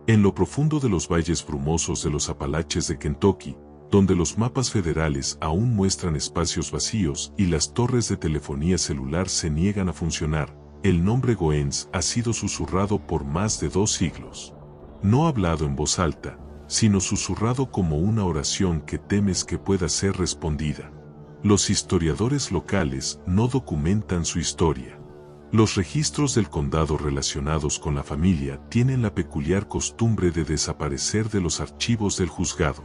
En lo profundo de los valles brumosos de los Apalaches de Kentucky, donde los mapas federales aún muestran espacios vacíos y las torres de telefonía celular se niegan a funcionar, el nombre Goens ha sido susurrado por más de 2 siglos. No hablado en voz alta, sino susurrado como una oración que temes que pueda ser respondida. Los historiadores locales no documentan su historia. Los registros del condado relacionados con la familia tienen la peculiar costumbre de desaparecer de los archivos del juzgado.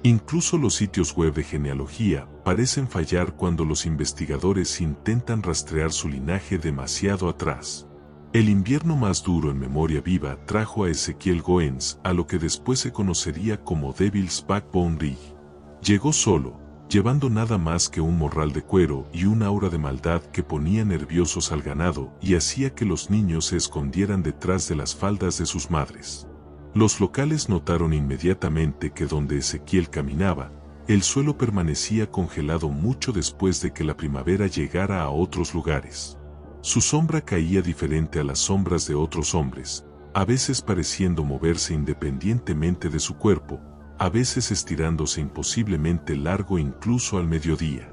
Incluso los sitios web de genealogía parecen fallar cuando los investigadores intentan rastrear su linaje demasiado atrás. El invierno más duro en memoria viva trajo a Ezequiel Goens a lo que después se conocería como Devil's Backbone Ridge. Llegó solo, llevando nada más que un morral de cuero y una aura de maldad que ponía nerviosos al ganado y hacía que los niños se escondieran detrás de las faldas de sus madres. Los locales notaron inmediatamente que donde Ezequiel caminaba, el suelo permanecía congelado mucho después de que la primavera llegara a otros lugares. Su sombra caía diferente a las sombras de otros hombres, a veces pareciendo moverse independientemente de su cuerpo, a veces estirándose imposiblemente largo incluso al mediodía.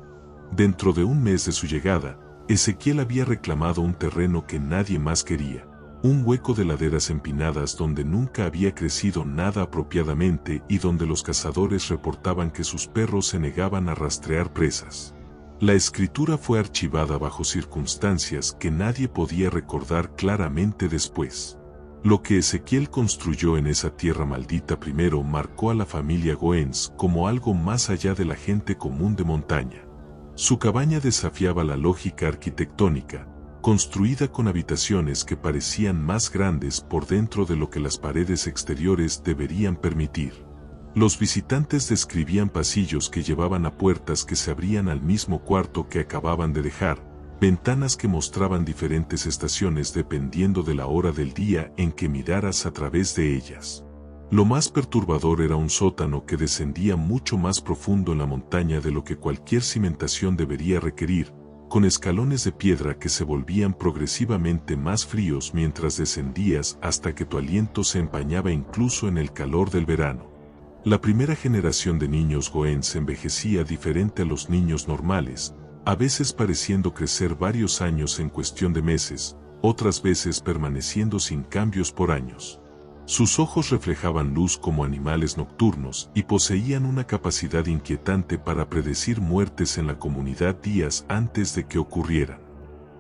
Dentro de un mes de su llegada, Ezequiel había reclamado un terreno que nadie más quería, un hueco de laderas empinadas donde nunca había crecido nada apropiadamente y donde los cazadores reportaban que sus perros se negaban a rastrear presas. La escritura fue archivada bajo circunstancias que nadie podía recordar claramente después. Lo que Ezequiel construyó en esa tierra maldita primero marcó a la familia Goens como algo más allá de la gente común de montaña. Su cabaña desafiaba la lógica arquitectónica, construida con habitaciones que parecían más grandes por dentro de lo que las paredes exteriores deberían permitir. Los visitantes describían pasillos que llevaban a puertas que se abrían al mismo cuarto que acababan de dejar, ventanas que mostraban diferentes estaciones dependiendo de la hora del día en que miraras a través de ellas. Lo más perturbador era un sótano que descendía mucho más profundo en la montaña de lo que cualquier cimentación debería requerir, con escalones de piedra que se volvían progresivamente más fríos mientras descendías hasta que tu aliento se empañaba incluso en el calor del verano. La primera generación de niños Goens envejecía diferente a los niños normales, a veces pareciendo crecer varios años en cuestión de meses, otras veces permaneciendo sin cambios por años. Sus ojos reflejaban luz como animales nocturnos y poseían una capacidad inquietante para predecir muertes en la comunidad días antes de que ocurrieran.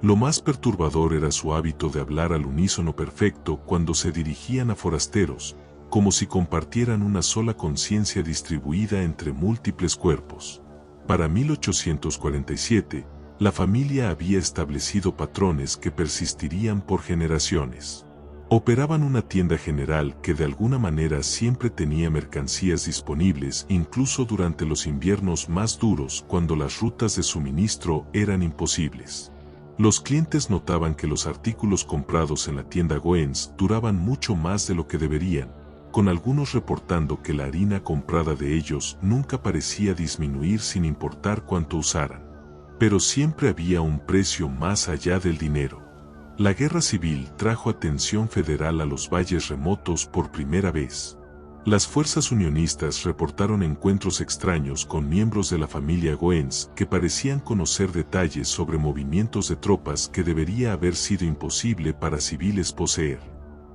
Lo más perturbador era su hábito de hablar al unísono perfecto cuando se dirigían a forasteros, como si compartieran una sola conciencia distribuida entre múltiples cuerpos. Para 1847, la familia había establecido patrones que persistirían por generaciones. Operaban una tienda general que de alguna manera siempre tenía mercancías disponibles incluso durante los inviernos más duros cuando las rutas de suministro eran imposibles. Los clientes notaban que los artículos comprados en la tienda Goens duraban mucho más de lo que deberían, con algunos reportando que la harina comprada de ellos nunca parecía disminuir sin importar cuánto usaran. Pero siempre había un precio más allá del dinero. La guerra civil trajo atención federal a los valles remotos por primera vez. Las fuerzas unionistas reportaron encuentros extraños con miembros de la familia Goens que parecían conocer detalles sobre movimientos de tropas que debería haber sido imposible para civiles poseer.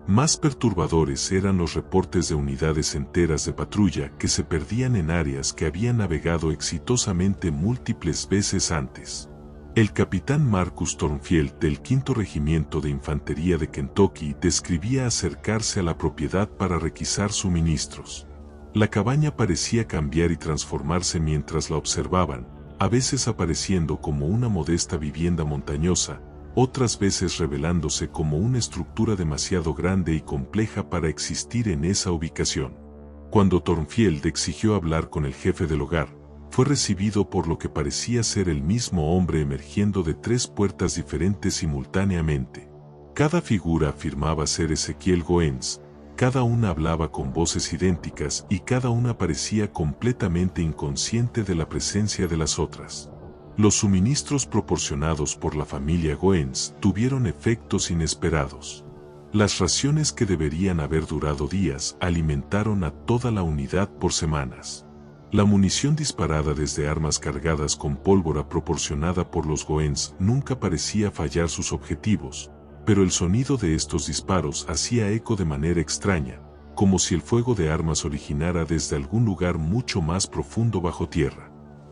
Más perturbadores eran los reportes de unidades enteras de patrulla que se perdían en áreas que habían navegado exitosamente múltiples veces antes. El capitán Marcus Thornfield del 5º Regimiento de Infantería de Kentucky describía acercarse a la propiedad para requisar suministros. La cabaña parecía cambiar y transformarse mientras la observaban, a veces apareciendo como una modesta vivienda montañosa, otras veces revelándose como una estructura demasiado grande y compleja para existir en esa ubicación. Cuando Thornfield exigió hablar con el jefe del hogar, fue recibido por lo que parecía ser el mismo hombre emergiendo de 3 puertas diferentes simultáneamente. Cada figura afirmaba ser Ezequiel Goens, cada una hablaba con voces idénticas y cada una parecía completamente inconsciente de la presencia de las otras. Los suministros proporcionados por la familia Goens tuvieron efectos inesperados. Las raciones que deberían haber durado días alimentaron a toda la unidad por semanas. La munición disparada desde armas cargadas con pólvora proporcionada por los Goens nunca parecía fallar sus objetivos, pero el sonido de estos disparos hacía eco de manera extraña, como si el fuego de armas originara desde algún lugar mucho más profundo bajo tierra.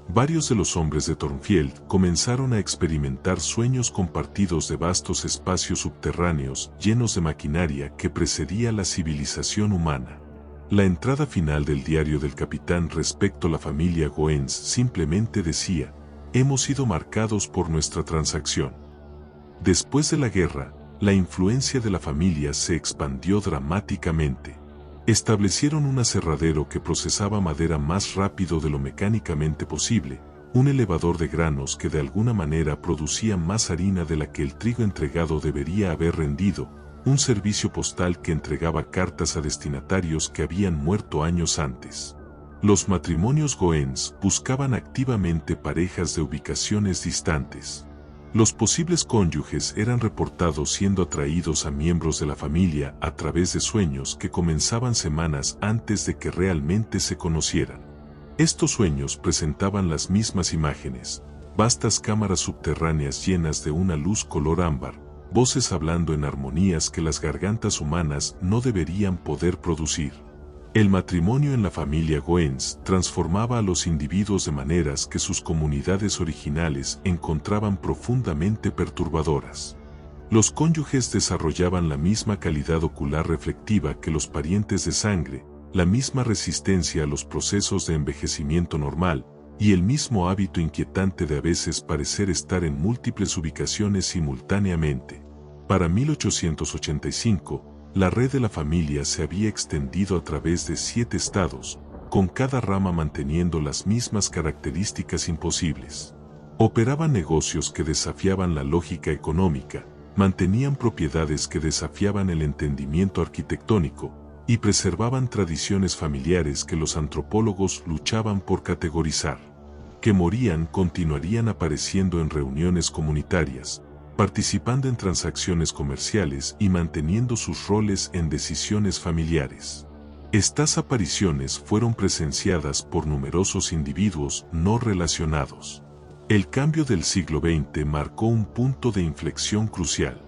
Varios de los hombres de Thornfield comenzaron a experimentar sueños compartidos de vastos espacios subterráneos llenos de maquinaria que precedía la civilización humana. La entrada final del diario del capitán respecto a la familia Goens simplemente decía: hemos sido marcados por nuestra transacción. Después de la guerra, la influencia de la familia se expandió dramáticamente. Establecieron un aserradero que procesaba madera más rápido de lo mecánicamente posible, un elevador de granos que de alguna manera producía más harina de la que el trigo entregado debería haber rendido, un servicio postal que entregaba cartas a destinatarios que habían muerto años antes. Los matrimonios Goens buscaban activamente parejas de ubicaciones distantes. Los posibles cónyuges eran reportados siendo atraídos a miembros de la familia a través de sueños que comenzaban semanas antes de que realmente se conocieran. Estos sueños presentaban las mismas imágenes: vastas cámaras subterráneas llenas de una luz color ámbar, voces hablando en armonías que las gargantas humanas no deberían poder producir. El matrimonio en la familia Goens transformaba a los individuos de maneras que sus comunidades originales encontraban profundamente perturbadoras. Los cónyuges desarrollaban la misma calidad ocular reflectiva que los parientes de sangre, la misma resistencia a los procesos de envejecimiento normal, y el mismo hábito inquietante de a veces parecer estar en múltiples ubicaciones simultáneamente. Para 1885, la red de la familia se había extendido a través de 7 estados, con cada rama manteniendo las mismas características imposibles. Operaban negocios que desafiaban la lógica económica, mantenían propiedades que desafiaban el entendimiento arquitectónico, y preservaban tradiciones familiares que los antropólogos luchaban por categorizar. Que morían continuarían apareciendo en reuniones comunitarias, participando en transacciones comerciales y manteniendo sus roles en decisiones familiares. Estas apariciones fueron presenciadas por numerosos individuos no relacionados. El cambio del siglo XX marcó un punto de inflexión crucial.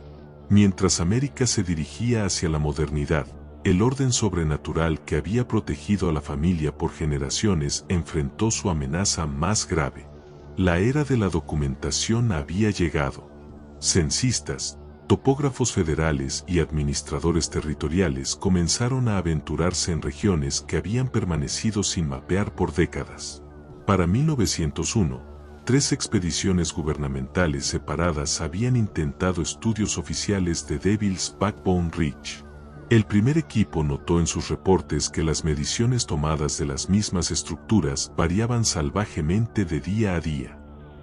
Mientras América se dirigía hacia la modernidad, el orden sobrenatural que había protegido a la familia por generaciones enfrentó su amenaza más grave. La era de la documentación había llegado. Censistas, topógrafos federales y administradores territoriales comenzaron a aventurarse en regiones que habían permanecido sin mapear por décadas. Para 1901, 3 expediciones gubernamentales separadas habían intentado estudios oficiales de Devil's Backbone Ridge. El primer equipo notó en sus reportes que las mediciones tomadas de las mismas estructuras variaban salvajemente de día a día.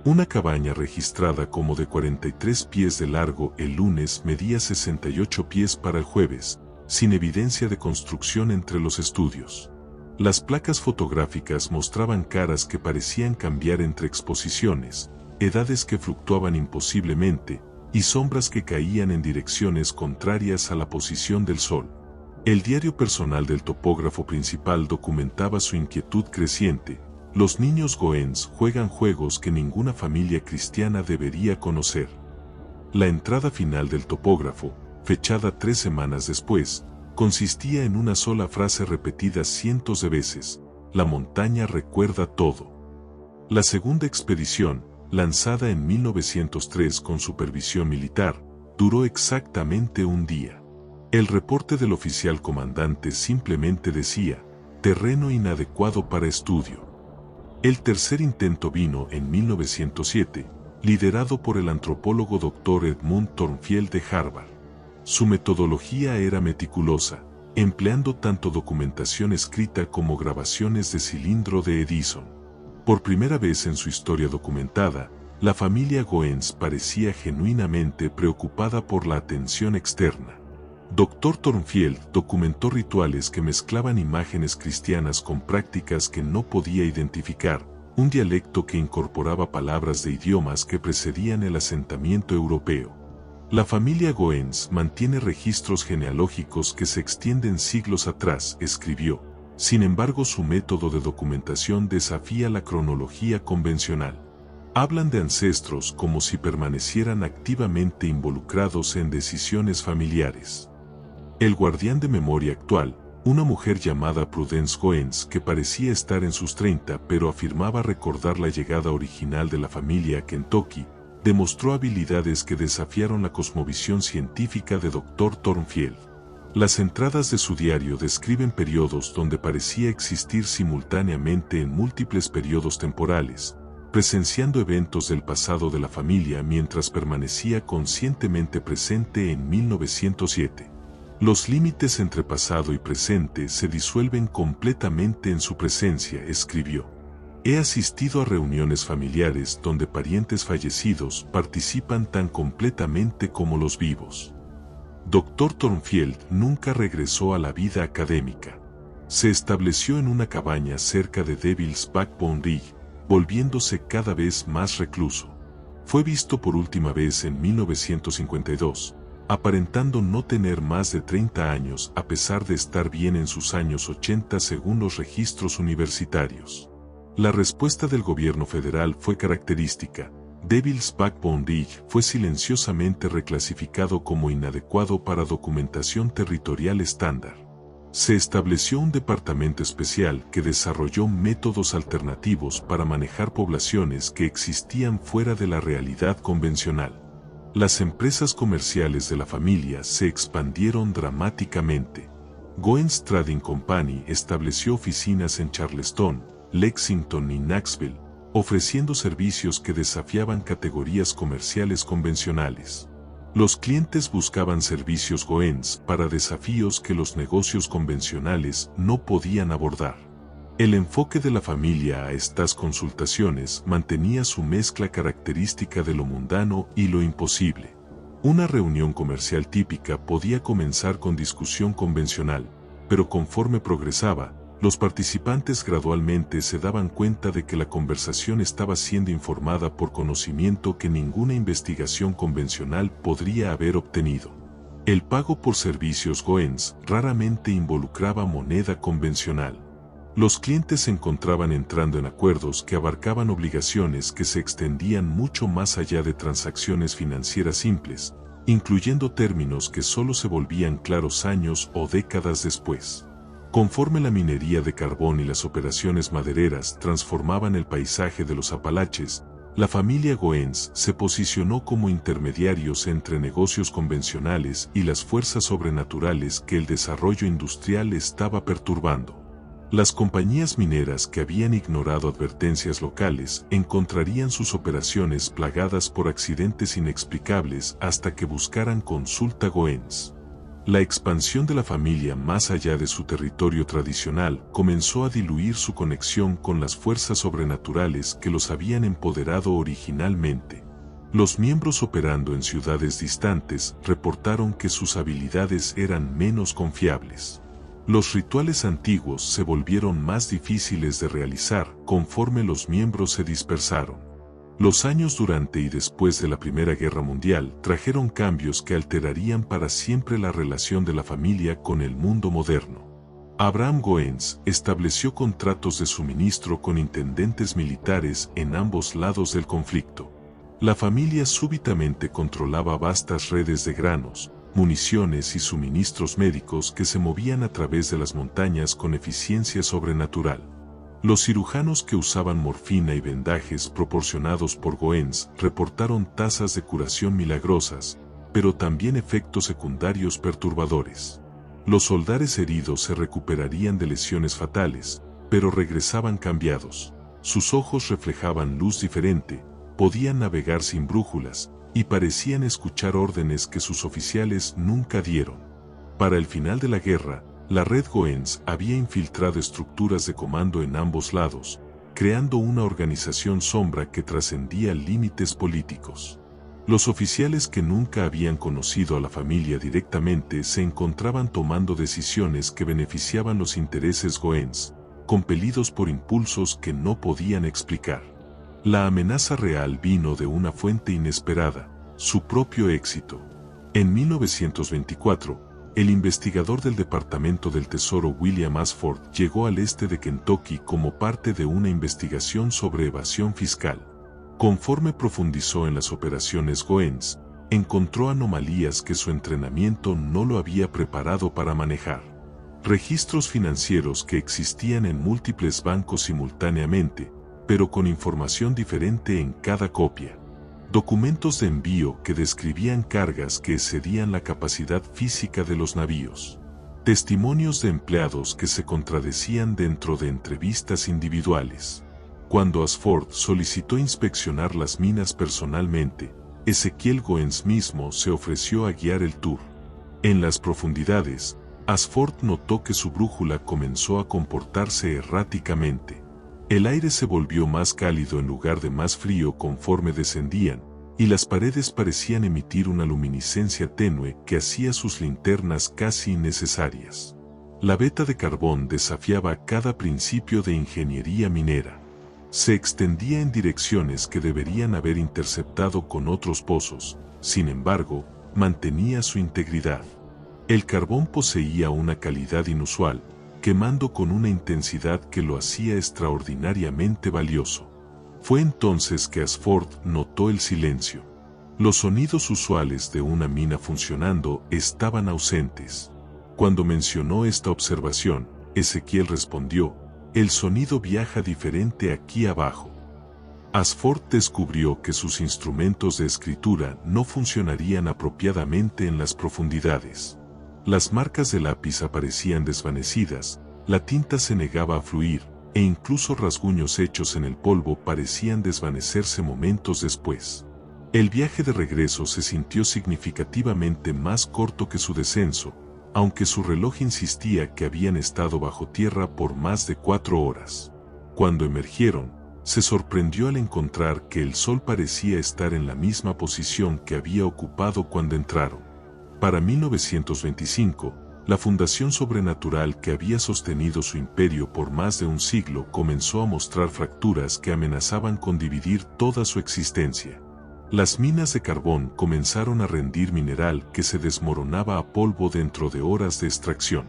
Una cabaña registrada como de 43 pies de largo el lunes medía 68 pies para el jueves, sin evidencia de construcción entre los estudios. Las placas fotográficas mostraban caras que parecían cambiar entre exposiciones, edades que fluctuaban imposiblemente, y sombras que caían en direcciones contrarias a la posición del sol. El diario personal del topógrafo principal documentaba su inquietud creciente. Los niños Goens juegan juegos que ninguna familia cristiana debería conocer. La entrada final del topógrafo, fechada 3 semanas después, consistía en una sola frase repetida cientos de veces: la montaña recuerda todo. La segunda expedición, lanzada en 1903 con supervisión militar, duró exactamente un día. El reporte del oficial comandante simplemente decía: terreno inadecuado para estudio. El tercer intento vino en 1907, liderado por el antropólogo Dr. Edmund Thornfield de Harvard. Su metodología era meticulosa, empleando tanto documentación escrita como grabaciones de cilindro de Edison. Por primera vez en su historia documentada, la familia Goens parecía genuinamente preocupada por la atención externa. Dr. Thornfield documentó rituales que mezclaban imágenes cristianas con prácticas que no podía identificar, un dialecto que incorporaba palabras de idiomas que precedían el asentamiento europeo. La familia Goens mantiene registros genealógicos que se extienden siglos atrás, escribió. Sin embargo, su método de documentación desafía la cronología convencional. Hablan de ancestros como si permanecieran activamente involucrados en decisiones familiares. El guardián de memoria actual, una mujer llamada Prudence Goens que parecía estar en sus 30 pero afirmaba recordar la llegada original de la familia a Kentucky, demostró habilidades que desafiaron la cosmovisión científica de Dr. Thornfield. Las entradas de su diario describen periodos donde parecía existir simultáneamente en múltiples periodos temporales, presenciando eventos del pasado de la familia mientras permanecía conscientemente presente en 1907. Los límites entre pasado y presente se disuelven completamente en su presencia, escribió. He asistido a reuniones familiares donde parientes fallecidos participan tan completamente como los vivos. Dr. Thornfield nunca regresó a la vida académica. Se estableció en una cabaña cerca de Devil's Backbone Ridge, volviéndose cada vez más recluso. Fue visto por última vez en 1952, aparentando no tener más de 30 años a pesar de estar bien en sus años 80 según los registros universitarios. La respuesta del gobierno federal fue característica. Devil's Backbone Ridge fue silenciosamente reclasificado como inadecuado para documentación territorial estándar. Se estableció un departamento especial que desarrolló métodos alternativos para manejar poblaciones que existían fuera de la realidad convencional. Las empresas comerciales de la familia se expandieron dramáticamente. Goens Trading Company estableció oficinas en Charleston, Lexington y Knoxville, ofreciendo servicios que desafiaban categorías comerciales convencionales. Los clientes buscaban servicios Goens para desafíos que los negocios convencionales no podían abordar. El enfoque de la familia a estas consultaciones mantenía su mezcla característica de lo mundano y lo imposible. Una reunión comercial típica podía comenzar con discusión convencional, pero conforme progresaba, los participantes gradualmente se daban cuenta de que la conversación estaba siendo informada por conocimiento que ninguna investigación convencional podría haber obtenido. El pago por servicios Goens raramente involucraba moneda convencional. Los clientes se encontraban entrando en acuerdos que abarcaban obligaciones que se extendían mucho más allá de transacciones financieras simples, incluyendo términos que solo se volvían claros años o décadas después. Conforme la minería de carbón y las operaciones madereras transformaban el paisaje de los Apalaches, la familia Goens se posicionó como intermediarios entre negocios convencionales y las fuerzas sobrenaturales que el desarrollo industrial estaba perturbando. Las compañías mineras que habían ignorado advertencias locales encontrarían sus operaciones plagadas por accidentes inexplicables hasta que buscaran consulta Goens. La expansión de la familia más allá de su territorio tradicional comenzó a diluir su conexión con las fuerzas sobrenaturales que los habían empoderado originalmente. Los miembros operando en ciudades distantes reportaron que sus habilidades eran menos confiables. Los rituales antiguos se volvieron más difíciles de realizar conforme los miembros se dispersaron. Los años durante y después de la Primera Guerra Mundial trajeron cambios que alterarían para siempre la relación de la familia con el mundo moderno. Abraham Goens estableció contratos de suministro con intendentes militares en ambos lados del conflicto. La familia súbitamente controlaba vastas redes de granos, municiones y suministros médicos que se movían a través de las montañas con eficiencia sobrenatural. Los cirujanos que usaban morfina y vendajes proporcionados por Goens reportaron tasas de curación milagrosas, pero también efectos secundarios perturbadores. Los soldados heridos se recuperarían de lesiones fatales, pero regresaban cambiados. Sus ojos reflejaban luz diferente, podían navegar sin brújulas, y parecían escuchar órdenes que sus oficiales nunca dieron. Para el final de la guerra, la red Goens había infiltrado estructuras de comando en ambos lados, creando una organización sombra que trascendía límites políticos. Los oficiales que nunca habían conocido a la familia directamente se encontraban tomando decisiones que beneficiaban los intereses Goens, compelidos por impulsos que no podían explicar. La amenaza real vino de una fuente inesperada, su propio éxito. En 1924, el investigador del Departamento del Tesoro William Ashford llegó al este de Kentucky como parte de una investigación sobre evasión fiscal. Conforme profundizó en las operaciones Goens, encontró anomalías que su entrenamiento no lo había preparado para manejar. Registros financieros que existían en múltiples bancos simultáneamente, pero con información diferente en cada copia. Documentos de envío que describían cargas que excedían la capacidad física de los navíos. Testimonios de empleados que se contradecían dentro de entrevistas individuales. Cuando Ashford solicitó inspeccionar las minas personalmente, Ezequiel Goens mismo se ofreció a guiar el tour. En las profundidades, Ashford notó que su brújula comenzó a comportarse erráticamente. El aire se volvió más cálido en lugar de más frío conforme descendían, y las paredes parecían emitir una luminiscencia tenue que hacía sus linternas casi innecesarias. La veta de carbón desafiaba cada principio de ingeniería minera. Se extendía en direcciones que deberían haber interceptado con otros pozos, sin embargo, mantenía su integridad. El carbón poseía una calidad inusual, quemando con una intensidad que lo hacía extraordinariamente valioso. Fue entonces que Ashford notó el silencio. Los sonidos usuales de una mina funcionando estaban ausentes. Cuando mencionó esta observación, Ezequiel respondió: "El sonido viaja diferente aquí abajo". Ashford descubrió que sus instrumentos de escritura no funcionarían apropiadamente en las profundidades. Las marcas de lápiz aparecían desvanecidas, la tinta se negaba a fluir, e incluso rasguños hechos en el polvo parecían desvanecerse momentos después. El viaje de regreso se sintió significativamente más corto que su descenso, aunque su reloj insistía que habían estado bajo tierra por más de 4 horas. Cuando emergieron, se sorprendió al encontrar que el sol parecía estar en la misma posición que había ocupado cuando entraron. Para 1925, la fundación sobrenatural que había sostenido su imperio por más de un siglo comenzó a mostrar fracturas que amenazaban con dividir toda su existencia. Las minas de carbón comenzaron a rendir mineral que se desmoronaba a polvo dentro de horas de extracción.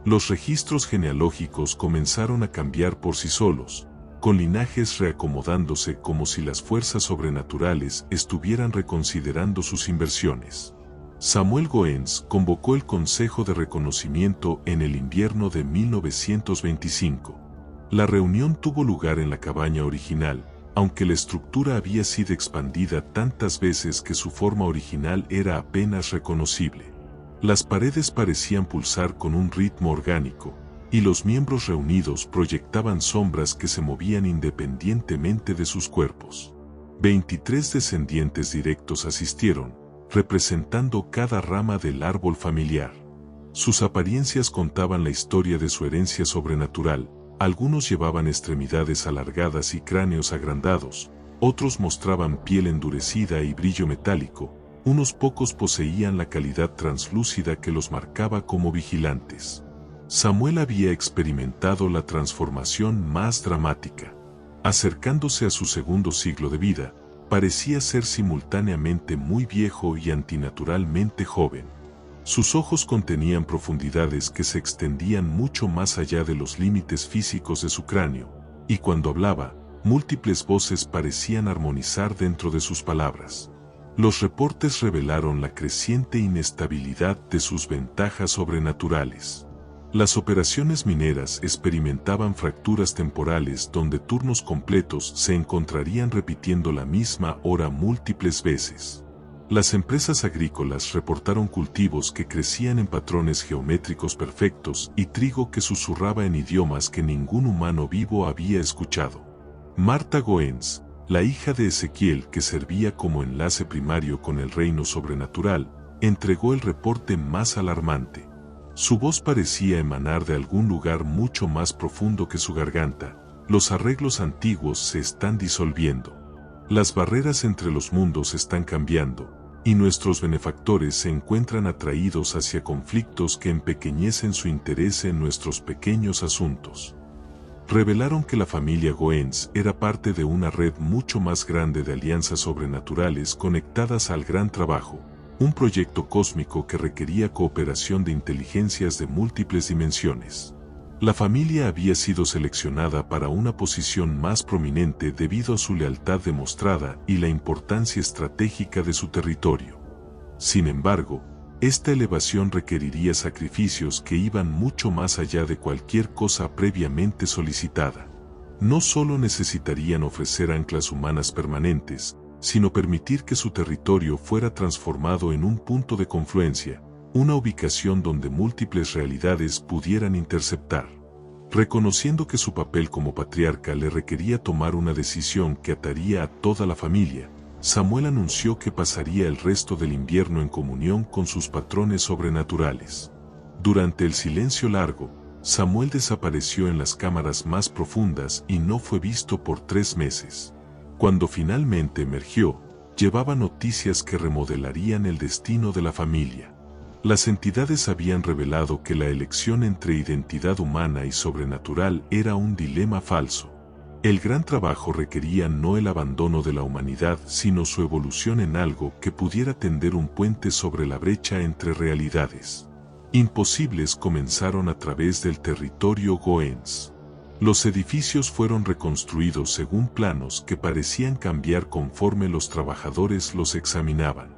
Los registros genealógicos comenzaron a cambiar por sí solos, con linajes reacomodándose como si las fuerzas sobrenaturales estuvieran reconsiderando sus inversiones. Samuel Goens convocó el Consejo de Reconocimiento en el invierno de 1925. La reunión tuvo lugar en la cabaña original, aunque la estructura había sido expandida tantas veces que su forma original era apenas reconocible. Las paredes parecían pulsar con un ritmo orgánico, y los miembros reunidos proyectaban sombras que se movían independientemente de sus cuerpos. 23 descendientes directos asistieron, representando cada rama del árbol familiar. Sus apariencias contaban la historia de su herencia sobrenatural. Algunos llevaban extremidades alargadas y cráneos agrandados, otros mostraban piel endurecida y brillo metálico, unos pocos poseían la calidad translúcida que los marcaba como vigilantes. Samuel había experimentado la transformación más dramática. Acercándose a su segundo siglo de vida, parecía ser simultáneamente muy viejo y antinaturalmente joven. Sus ojos contenían profundidades que se extendían mucho más allá de los límites físicos de su cráneo, y cuando hablaba, múltiples voces parecían armonizar dentro de sus palabras. Los reportes revelaron la creciente inestabilidad de sus ventajas sobrenaturales. Las operaciones mineras experimentaban fracturas temporales donde turnos completos se encontrarían repitiendo la misma hora múltiples veces. Las empresas agrícolas reportaron cultivos que crecían en patrones geométricos perfectos y trigo que susurraba en idiomas que ningún humano vivo había escuchado. Martha Goens, la hija de Ezequiel que servía como enlace primario con el reino sobrenatural, entregó el reporte más alarmante. Su voz parecía emanar de algún lugar mucho más profundo que su garganta. Los arreglos antiguos se están disolviendo. Las barreras entre los mundos están cambiando, y nuestros benefactores se encuentran atraídos hacia conflictos que empequeñecen su interés en nuestros pequeños asuntos. Revelaron que la familia Goens era parte de una red mucho más grande de alianzas sobrenaturales conectadas al gran trabajo, un proyecto cósmico que requería cooperación de inteligencias de múltiples dimensiones. La familia había sido seleccionada para una posición más prominente debido a su lealtad demostrada y la importancia estratégica de su territorio. Sin embargo, esta elevación requeriría sacrificios que iban mucho más allá de cualquier cosa previamente solicitada. No solo necesitarían ofrecer anclas humanas permanentes, sino permitir que su territorio fuera transformado en un punto de confluencia, una ubicación donde múltiples realidades pudieran interceptar. Reconociendo que su papel como patriarca le requería tomar una decisión que ataría a toda la familia, Samuel anunció que pasaría el resto del invierno en comunión con sus patrones sobrenaturales. Durante el silencio largo, Samuel desapareció en las cámaras más profundas y no fue visto por 3 meses. Cuando finalmente emergió, llevaba noticias que remodelarían el destino de la familia. Las entidades habían revelado que la elección entre identidad humana y sobrenatural era un dilema falso. El gran trabajo requería no el abandono de la humanidad, sino su evolución en algo que pudiera tender un puente sobre la brecha entre realidades imposibles comenzaron a través del territorio Goens. Los edificios fueron reconstruidos según planos que parecían cambiar conforme los trabajadores los examinaban.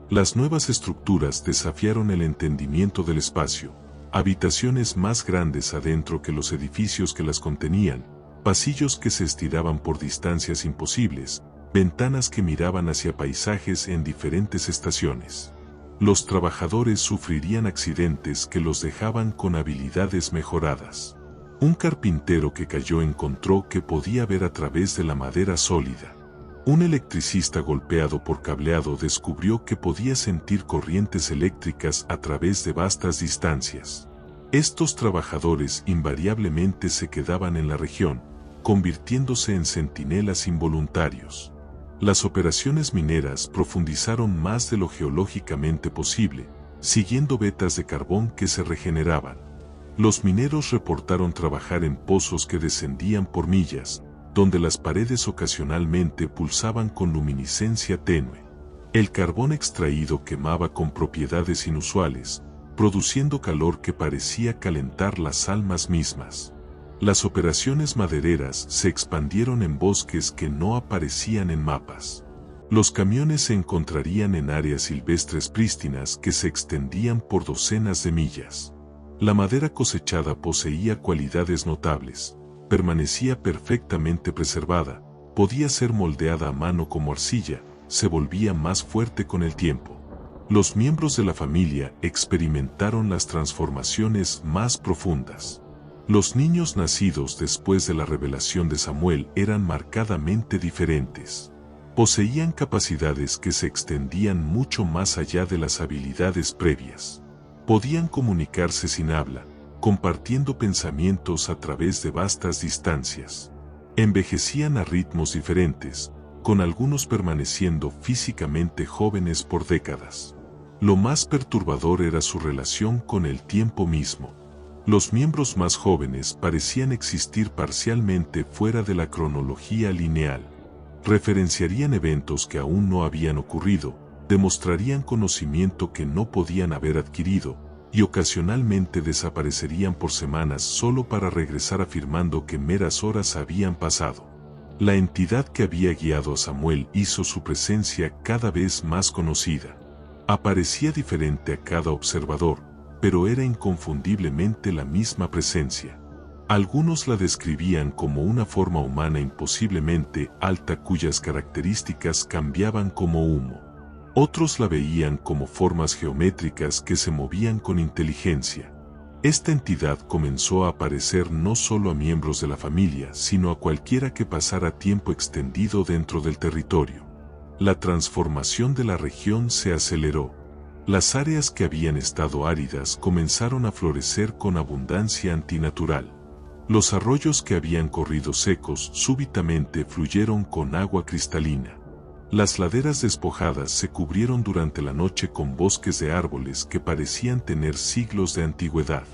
Las nuevas estructuras desafiaron el entendimiento del espacio, habitaciones más grandes adentro que los edificios que las contenían, pasillos que se estiraban por distancias imposibles, ventanas que miraban hacia paisajes en diferentes estaciones. Los trabajadores sufrirían accidentes que los dejaban con habilidades mejoradas. Un carpintero que cayó encontró que podía ver a través de la madera sólida. Un electricista golpeado por cableado descubrió que podía sentir corrientes eléctricas a través de vastas distancias. Estos trabajadores invariablemente se quedaban en la región, convirtiéndose en centinelas involuntarios. Las operaciones mineras profundizaron más de lo geológicamente posible, siguiendo vetas de carbón que se regeneraban. Los mineros reportaron trabajar en pozos que descendían por millas, donde las paredes ocasionalmente pulsaban con luminiscencia tenue. El carbón extraído quemaba con propiedades inusuales, produciendo calor que parecía calentar las almas mismas. Las operaciones madereras se expandieron en bosques que no aparecían en mapas. Los camiones se encontrarían en áreas silvestres prístinas que se extendían por docenas de millas. La madera cosechada poseía cualidades notables, permanecía perfectamente preservada, podía ser moldeada a mano como arcilla, se volvía más fuerte con el tiempo. Los miembros de la familia experimentaron las transformaciones más profundas. Los niños nacidos después de la revelación de Samuel eran marcadamente diferentes. Poseían capacidades que se extendían mucho más allá de las habilidades previas. Podían comunicarse sin habla, compartiendo pensamientos a través de vastas distancias. Envejecían a ritmos diferentes, con algunos permaneciendo físicamente jóvenes por décadas. Lo más perturbador era su relación con el tiempo mismo. Los miembros más jóvenes parecían existir parcialmente fuera de la cronología lineal. Referenciarían eventos que aún no habían ocurrido, demostrarían conocimiento que no podían haber adquirido, y ocasionalmente desaparecerían por semanas solo para regresar afirmando que meras horas habían pasado. La entidad que había guiado a Samuel hizo su presencia cada vez más conocida. Aparecía diferente a cada observador, pero era inconfundiblemente la misma presencia. Algunos la describían como una forma humana imposiblemente alta cuyas características cambiaban como humo. Otros la veían como formas geométricas que se movían con inteligencia. Esta entidad comenzó a aparecer no solo a miembros de la familia, sino a cualquiera que pasara tiempo extendido dentro del territorio. La transformación de la región se aceleró. Las áreas que habían estado áridas comenzaron a florecer con abundancia antinatural. Los arroyos que habían corrido secos súbitamente fluyeron con agua cristalina. Las laderas despojadas se cubrieron durante la noche con bosques de árboles que parecían tener siglos de antigüedad.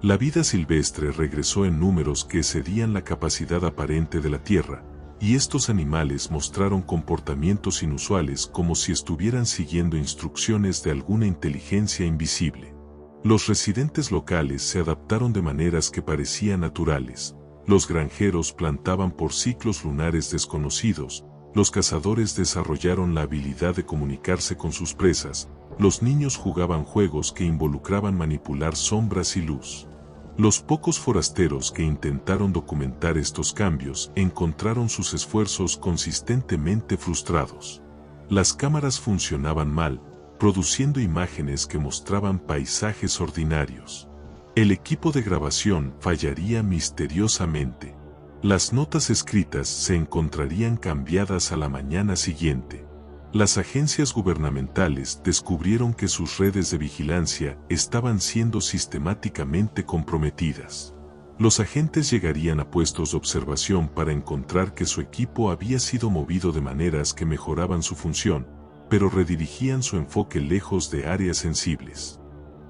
La vida silvestre regresó en números que excedían la capacidad aparente de la tierra, y estos animales mostraron comportamientos inusuales como si estuvieran siguiendo instrucciones de alguna inteligencia invisible. Los residentes locales se adaptaron de maneras que parecían naturales. Los granjeros plantaban por ciclos lunares desconocidos, los cazadores desarrollaron la habilidad de comunicarse con sus presas, los niños jugaban juegos que involucraban manipular sombras y luz. Los pocos forasteros que intentaron documentar estos cambios encontraron sus esfuerzos consistentemente frustrados. Las cámaras funcionaban mal, produciendo imágenes que mostraban paisajes ordinarios. El equipo de grabación fallaría misteriosamente. Las notas escritas se encontrarían cambiadas a la mañana siguiente. Las agencias gubernamentales descubrieron que sus redes de vigilancia estaban siendo sistemáticamente comprometidas. Los agentes llegarían a puestos de observación para encontrar que su equipo había sido movido de maneras que mejoraban su función, pero redirigían su enfoque lejos de áreas sensibles.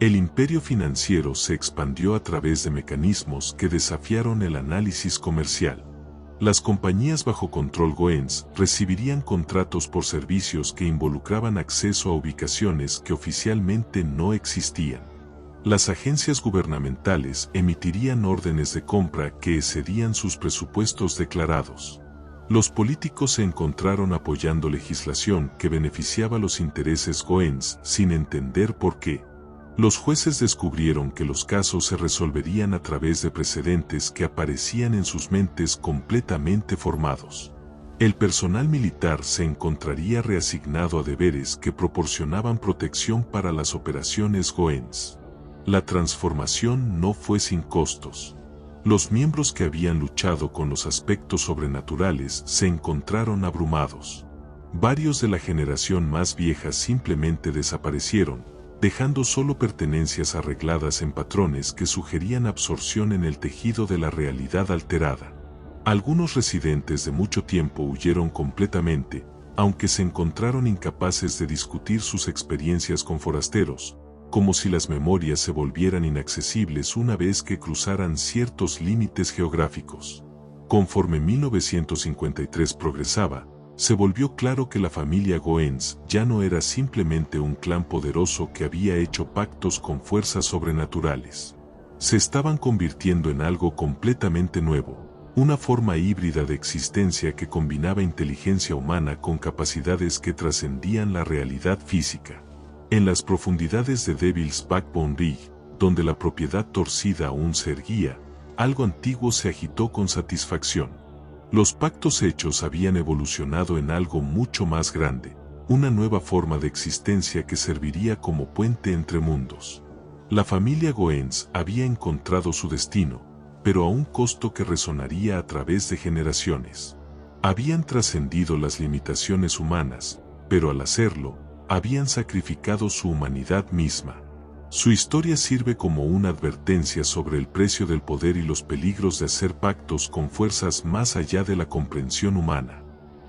El imperio financiero se expandió a través de mecanismos que desafiaron el análisis comercial. Las compañías bajo control Goens recibirían contratos por servicios que involucraban acceso a ubicaciones que oficialmente no existían. Las agencias gubernamentales emitirían órdenes de compra que excedían sus presupuestos declarados. Los políticos se encontraron apoyando legislación que beneficiaba los intereses Goens sin entender por qué. Los jueces descubrieron que los casos se resolverían a través de precedentes que aparecían en sus mentes completamente formados. El personal militar se encontraría reasignado a deberes que proporcionaban protección para las operaciones Goens. La transformación no fue sin costos. Los miembros que habían luchado con los aspectos sobrenaturales se encontraron abrumados. Varios de la generación más vieja simplemente desaparecieron, dejando solo pertenencias arregladas en patrones que sugerían absorción en el tejido de la realidad alterada. Algunos residentes de mucho tiempo huyeron completamente, aunque se encontraron incapaces de discutir sus experiencias con forasteros, como si las memorias se volvieran inaccesibles una vez que cruzaran ciertos límites geográficos. Conforme 1953 progresaba, se volvió claro que la familia Goens ya no era simplemente un clan poderoso que había hecho pactos con fuerzas sobrenaturales. Se estaban convirtiendo en algo completamente nuevo, una forma híbrida de existencia que combinaba inteligencia humana con capacidades que trascendían la realidad física. En las profundidades de Devil's Backbone Ridge, donde la propiedad torcida aún se erguía, algo antiguo se agitó con satisfacción. Los pactos hechos habían evolucionado en algo mucho más grande, una nueva forma de existencia que serviría como puente entre mundos. La familia Goens había encontrado su destino, pero a un costo que resonaría a través de generaciones. Habían trascendido las limitaciones humanas, pero al hacerlo, habían sacrificado su humanidad misma. Su historia sirve como una advertencia sobre el precio del poder y los peligros de hacer pactos con fuerzas más allá de la comprensión humana.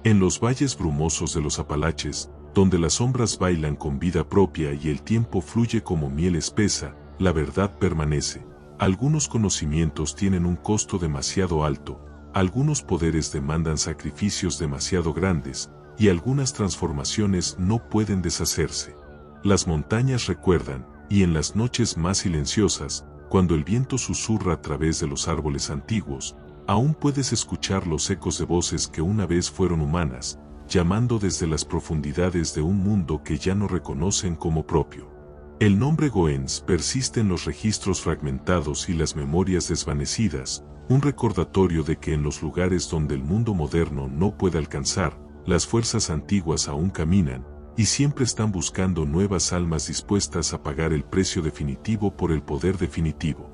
En los valles brumosos de los Apalaches, donde las sombras bailan con vida propia y el tiempo fluye como miel espesa, la verdad permanece. Algunos conocimientos tienen un costo demasiado alto, algunos poderes demandan sacrificios demasiado grandes, y algunas transformaciones no pueden deshacerse. Las montañas recuerdan, y en las noches más silenciosas, cuando el viento susurra a través de los árboles antiguos, aún puedes escuchar los ecos de voces que una vez fueron humanas, llamando desde las profundidades de un mundo que ya no reconocen como propio. El nombre Goens persiste en los registros fragmentados y las memorias desvanecidas, un recordatorio de que en los lugares donde el mundo moderno no puede alcanzar, las fuerzas antiguas aún caminan, y siempre están buscando nuevas almas dispuestas a pagar el precio definitivo por el poder definitivo.